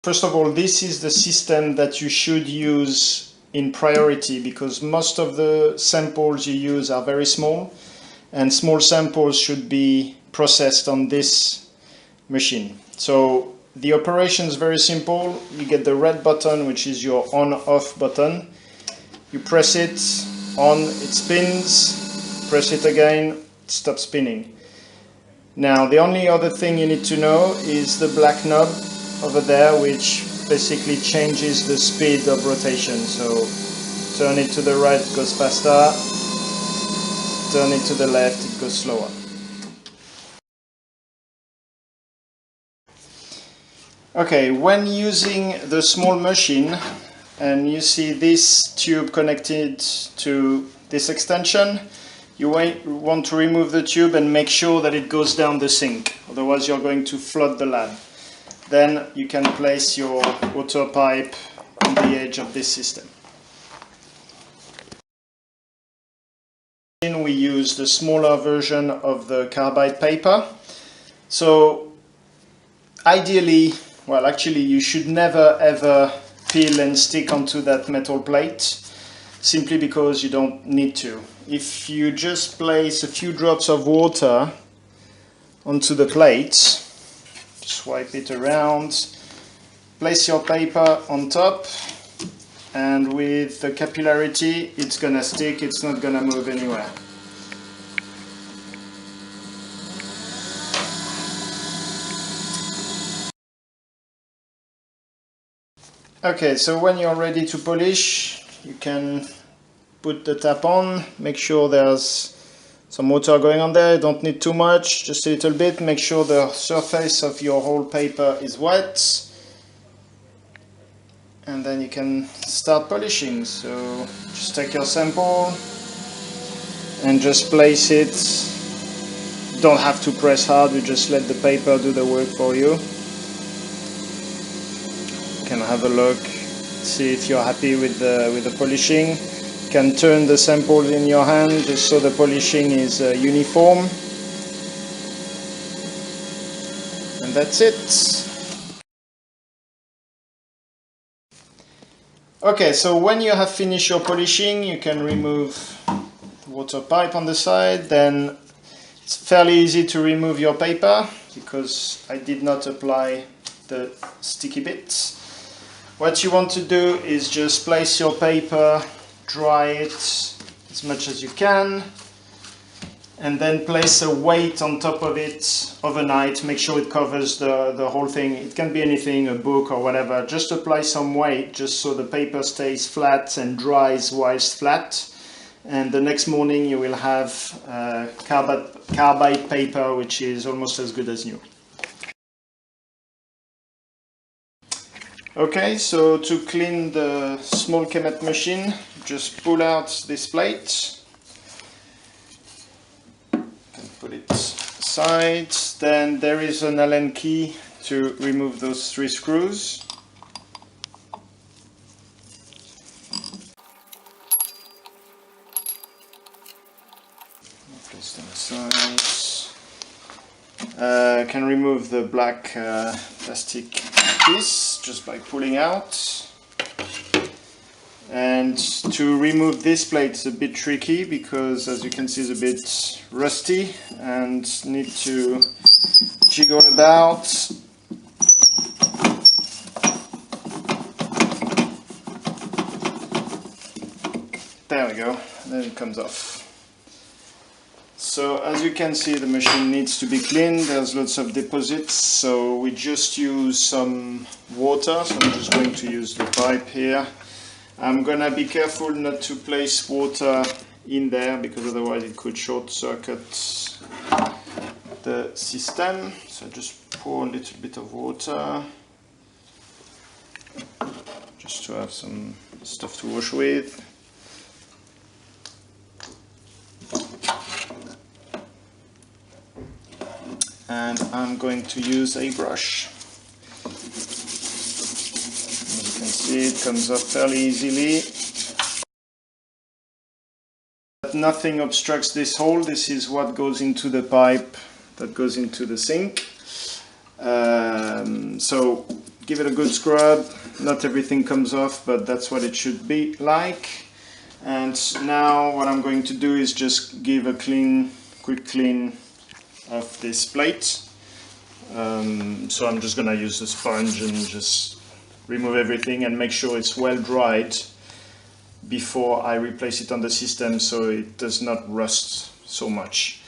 first of all, this is the system that you should use in priority, because most of the samples you use are very small, and small samples should be processed on this machine. So the operation is very simple. You get the red button, which is your on-off button. You press it, on, it spins, press it again, it stops spinning. Now the only other thing you need to know is the black knob over there, which basically changes the speed of rotation. So turn it to the right, it goes faster, turn it to the left, it goes slower. Okay, when using the small machine and you see this tube connected to this extension, you want to remove the tube and make sure that it goes down the sink, otherwise you're going to flood the lab. Then you can place your water pipe on the edge of this system. We use the smaller version of the carbide paper. So ideally, well, actually you should never ever peel and stick onto that metal plate, simply because you don't need to. If you just place a few drops of water onto the plate, swipe it around, place your paper on top, and with the capillarity it's gonna stick, it's not gonna move anywhere. Okay, so when you're ready to polish, you can put the tap on, make sure there's some water going on there. You don't need too much, just a little bit. Make sure the surface of your whole paper is wet, and then you can start polishing. So just take your sample and just place it. You don't have to press hard, you just let the paper do the work for you. You can have a look, see if you're happy with the polishing. You can turn the sample in your hand just so the polishing is uniform. And that's it. Okay, so when you have finished your polishing, you can remove the water pipe on the side. Then it's fairly easy to remove your paper because I did not apply the sticky bits. What you want to do is just place your paper, dry it as much as you can, and then place a weight on top of it overnight. Make sure it covers the whole thing. It can be anything, a book or whatever. Just apply some weight just so the paper stays flat and dries whilst flat. And the next morning you will have carbide paper, which is almost as good as new. Okay, so to clean the Small Kemet machine, just pull out this plate and put it aside. Then there is an Allen key to remove those 3 screws. Place them aside. Can remove the black plastic piece just by pulling out. And to remove this plate is a bit tricky because, as you can see, it's a bit rusty and need to jiggle about. There we go, then it comes off. So as you can see, the machine needs to be cleaned. There's lots of deposits, so we just use some water. So I'm just going to use the pipe here. I'm gonna be careful not to place water in there because otherwise it could short circuit the system. So just pour a little bit of water just to have some stuff to wash with. And I'm going to use a brush. As you can see, it comes off fairly easily. But nothing obstructs this hole. This is what goes into the pipe that goes into the sink. So give it a good scrub. Not everything comes off, but that's what it should be like. And now what I'm going to do is just give a quick clean of this plate. So I'm just gonna use a sponge and just remove everything and make sure it's well dried before I replace it on the system, so it does not rust so much.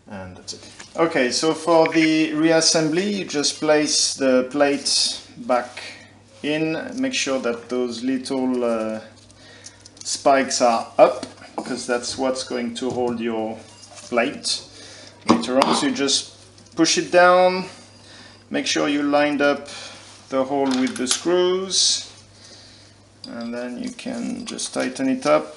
And that's it. Okay, so for the reassembly, you just place the plate back in. Make sure that those little spikes are up, because that's what's going to hold your plate later on. So you just push it down, make sure you lined up the hole with the screws, and then you can just tighten it up.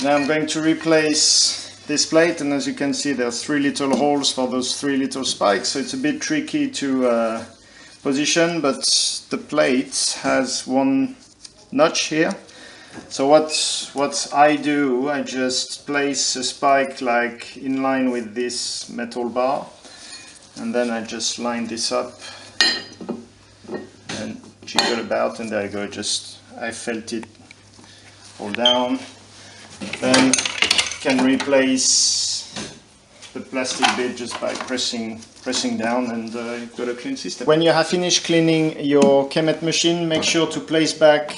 Now I'm going to replace this plate, and as you can see there's 3 little holes for those 3 little spikes, so it's a bit tricky to position, but the plate has one notch here. So what I do, I just place a spike like in line with this metal bar, and then I just line this up and jiggle about, and there you go. I felt it fall down. Then can replace the plastic bit just by pressing down, and you've got a clean system. When you have finished cleaning your Kemet machine, make sure to place back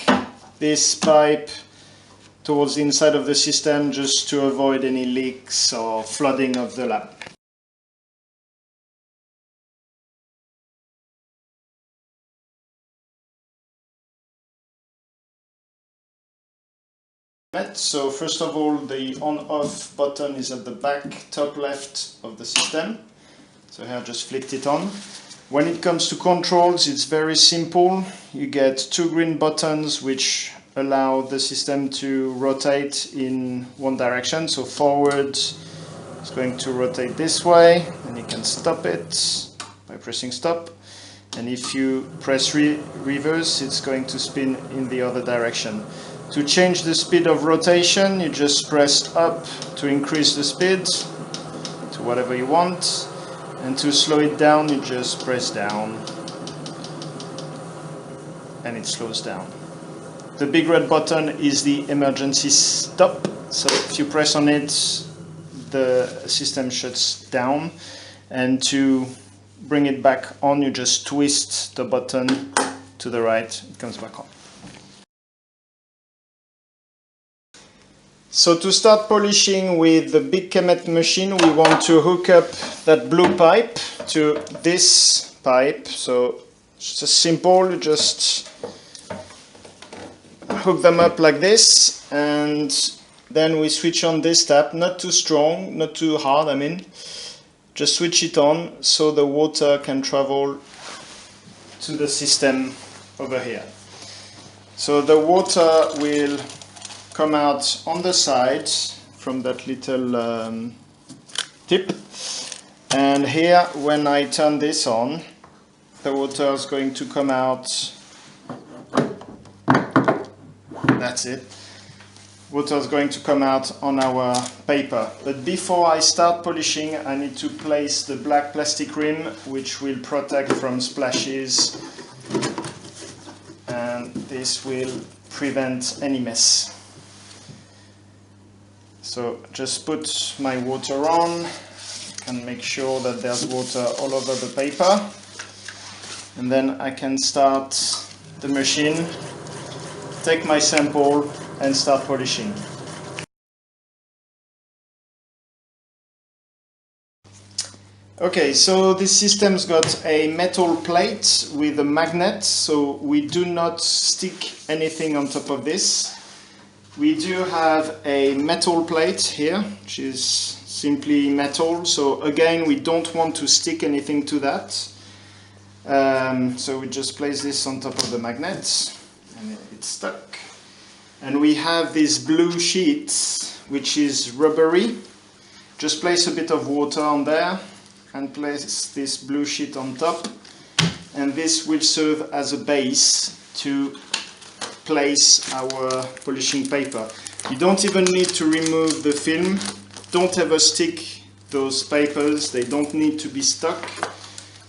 this pipe towards the inside of the system, just to avoid any leaks or flooding of the lab. So first of all, the on-off button is at the back top left of the system. So here I just flicked it on. When it comes to controls, it's very simple. You get 2 green buttons which allow the system to rotate in one direction. So forward is going to rotate this way, and you can stop it by pressing stop. And if you press reverse, it's going to spin in the other direction. To change the speed of rotation, you just press up to increase the speed to whatever you want, and to slow it down, you just press down and it slows down. The big red button is the emergency stop, so if you press on it, the system shuts down, and to bring it back on, you just twist the button to the right, it comes back on. So to start polishing with the big Kemet machine, we want to hook up that blue pipe to this pipe. So it's just simple, you just hook them up like this, and then we switch on this tap, not too strong, not too hard, I mean. Just switch it on so the water can travel to the system over here. So the water will come out on the side from that little tip, and here when I turn this on, the water is going to come out. That's it. Water is going to come out on our paper. But before I start polishing, I need to place the black plastic rim, which will protect from splashes, and this will prevent any mess. So just put my water on and make sure that there's water all over the paper, and then I can start the machine, take my sample and start polishing. Okay, so this system's got a metal plate with a magnet, so we do not stick anything on top of this. We do have a metal plate here, which is simply metal, so again we don't want to stick anything to that. So we just place this on top of the magnet and it's stuck. And we have this blue sheet which is rubbery. Just place a bit of water on there and place this blue sheet on top, and this will serve as a base to place our polishing paper. You don't even need to remove the film. Don't ever stick those papers. They don't need to be stuck.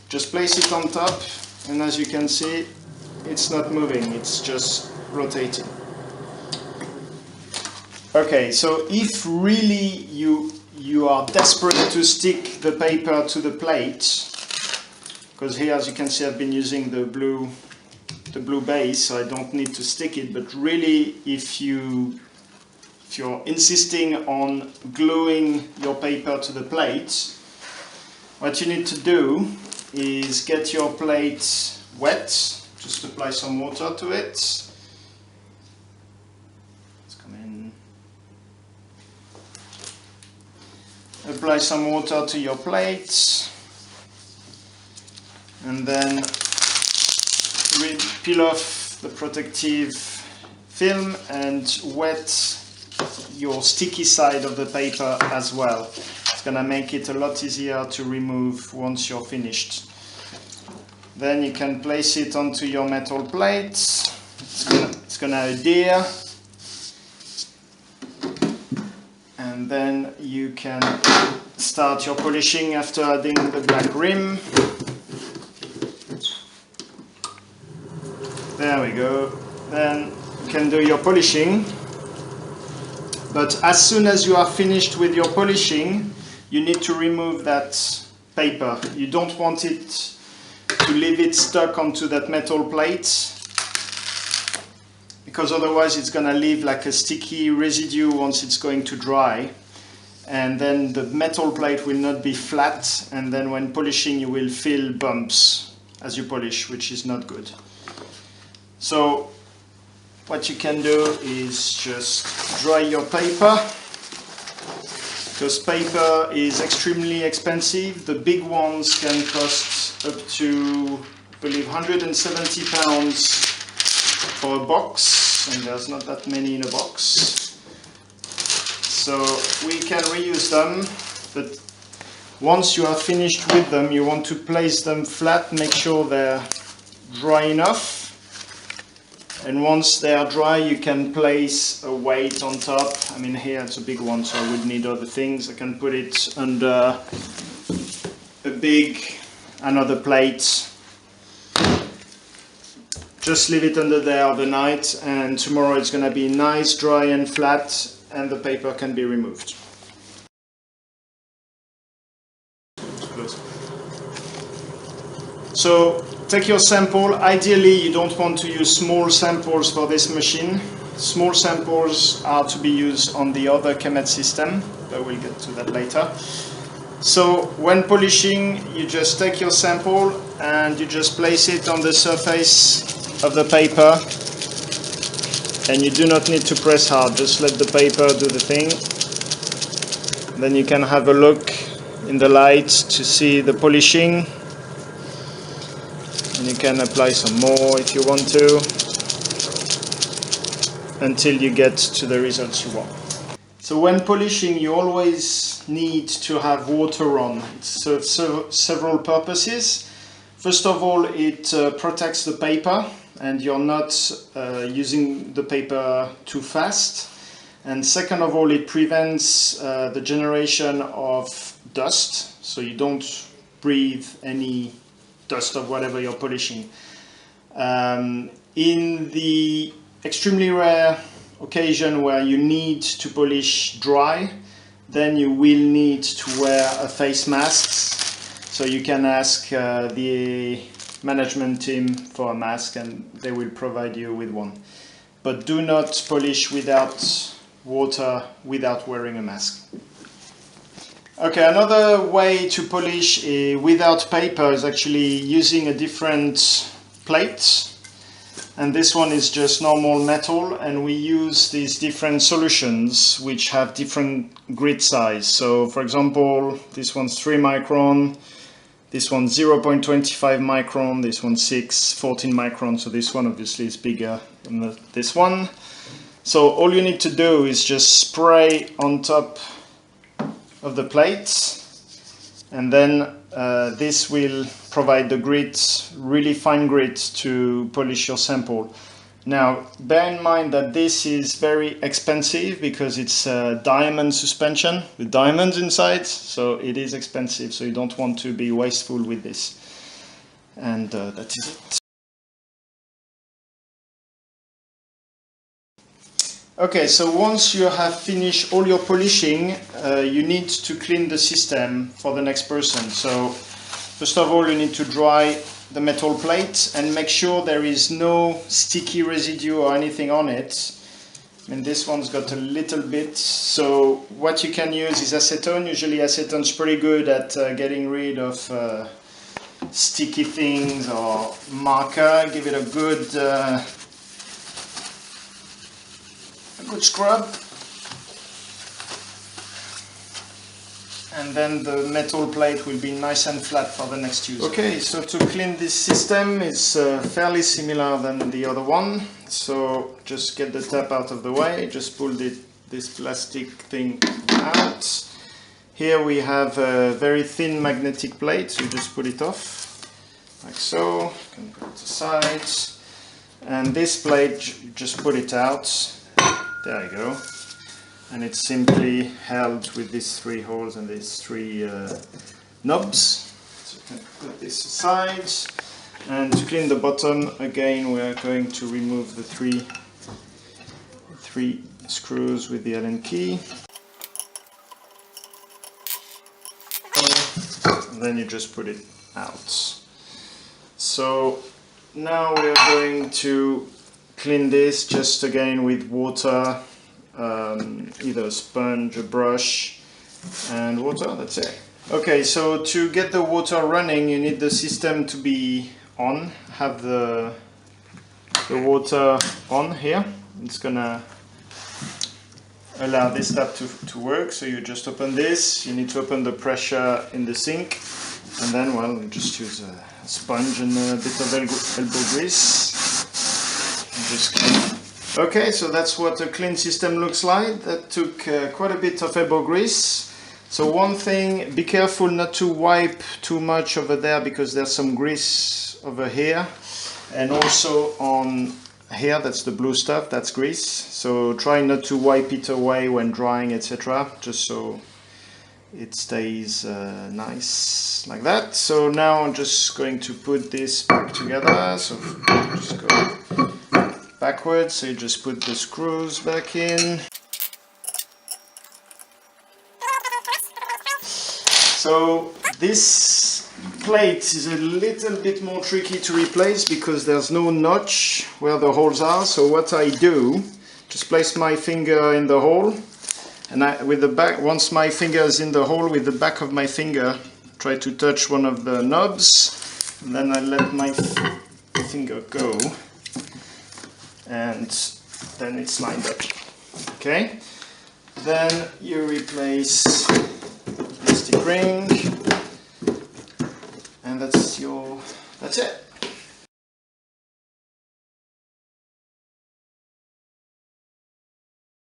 Just place it on top, and as you can see, it's not moving, it's just rotating. Okay, so if really you are desperate to stick the paper to the plate, because here, as you can see, I've been using the blue base, so I don't need to stick it, but really if you're insisting on gluing your paper to the plate, what you need to do is get your plate wet, just apply some water to it. Let's come in. Apply some water to your plate, and then peel off the protective film and wet your sticky side of the paper as well. It's going to make it a lot easier to remove once you're finished. Then you can place it onto your metal plate. It's going to adhere, and then you can start your polishing after adding the black rim. There we go. Then you can do your polishing. But as soon as you are finished with your polishing, you need to remove that paper. You don't want it to leave it stuck onto that metal plate, because otherwise it's going to leave like a sticky residue once it's going to dry, and then the metal plate will not be flat, and then when polishing you will feel bumps as you polish, which is not good. So what you can do is just dry your paper, because paper is extremely expensive. The big ones can cost up to, I believe, £170 for a box, and there's not that many in a box. So we can reuse them, but once you are finished with them, you want to place them flat, make sure they're dry enough. And once they are dry, you can place a weight on top. I mean, here it's a big one, so I would need other things. I can put it under another plate. Just leave it under there overnight, and tomorrow it's going to be nice, dry and flat, and the paper can be removed. So take your sample. Ideally, you don't want to use small samples for this machine. Small samples are to be used on the other Kemet system, but we'll get to that later. So when polishing, you just take your sample and you just place it on the surface of the paper, and you do not need to press hard, just let the paper do the thing. Then you can have a look in the light to see the polishing. And you can apply some more if you want to, until you get to the results you want. So when polishing, you always need to have water on. It serves several purposes. First of all, it protects the paper, and you're not using the paper too fast. And second of all, it prevents the generation of dust, so you don't breathe any dust of whatever you're polishing. In the extremely rare occasion where you need to polish dry, then you will need to wear a face mask. So you can ask the management team for a mask, and they will provide you with one. But do not polish without water without wearing a mask. Okay, another way to polish without paper is actually using a different plate. And this one is just normal metal, and we use these different solutions which have different grit size. So for example, this one's 3 micron, this one's 0.25 micron, this one's 14 micron, so this one obviously is bigger than this one. So all you need to do is just spray on top of the plate, and then this will provide the grit, really fine grit, to polish your sample. Now, bear in mind that this is very expensive because it's a diamond suspension with diamonds inside, so it is expensive, so you don't want to be wasteful with this. And that is it. Okay, so once you have finished all your polishing, you need to clean the system for the next person. So, first of all, you need to dry the metal plate and make sure there is no sticky residue or anything on it. I mean, this one's got a little bit, so what you can use is acetone. Usually acetone's pretty good at getting rid of sticky things or marker. Give it a good scrub. And then the metal plate will be nice and flat for the next use. Okay, so to clean this system is fairly similar than the other one. So just get the tap out of the way, just pull this plastic thing out. Here we have a very thin magnetic plate, so you just put it off, like so. You can put it aside. And this plate, just put it out. There you go. And it's simply held with these 3 holes and these 3 knobs. So you can put this aside. And to clean the bottom, again we are going to remove the three screws with the Allen key. And then you just put it out. So now we are going to clean this just again with water. Either a sponge, a brush, and water, that's it. Okay, so to get the water running, you need the system to be on. Have the water on here. It's gonna allow this tap to work, so you just open this. You need to open the pressure in the sink, and then, well, you just use a sponge and a bit of elbow grease. And just clean. Okay, so that's what a clean system looks like. That took quite a bit of elbow grease. So one thing, be careful not to wipe too much over there because there's some grease over here. And also on here, that's the blue stuff, that's grease. So try not to wipe it away when drying, etc. Just so it stays nice like that. So now I'm just going to put this back together. So just go backwards, so you just put the screws back in. So this plate is a little bit more tricky to replace because there's no notch where the holes are. So what I do, just place my finger in the hole, and once my finger is in the hole, with the back of my finger, try to touch one of the knobs, and then I let my finger go. And then it's lined up. Okay, then you replace the plastic ring, and that's it.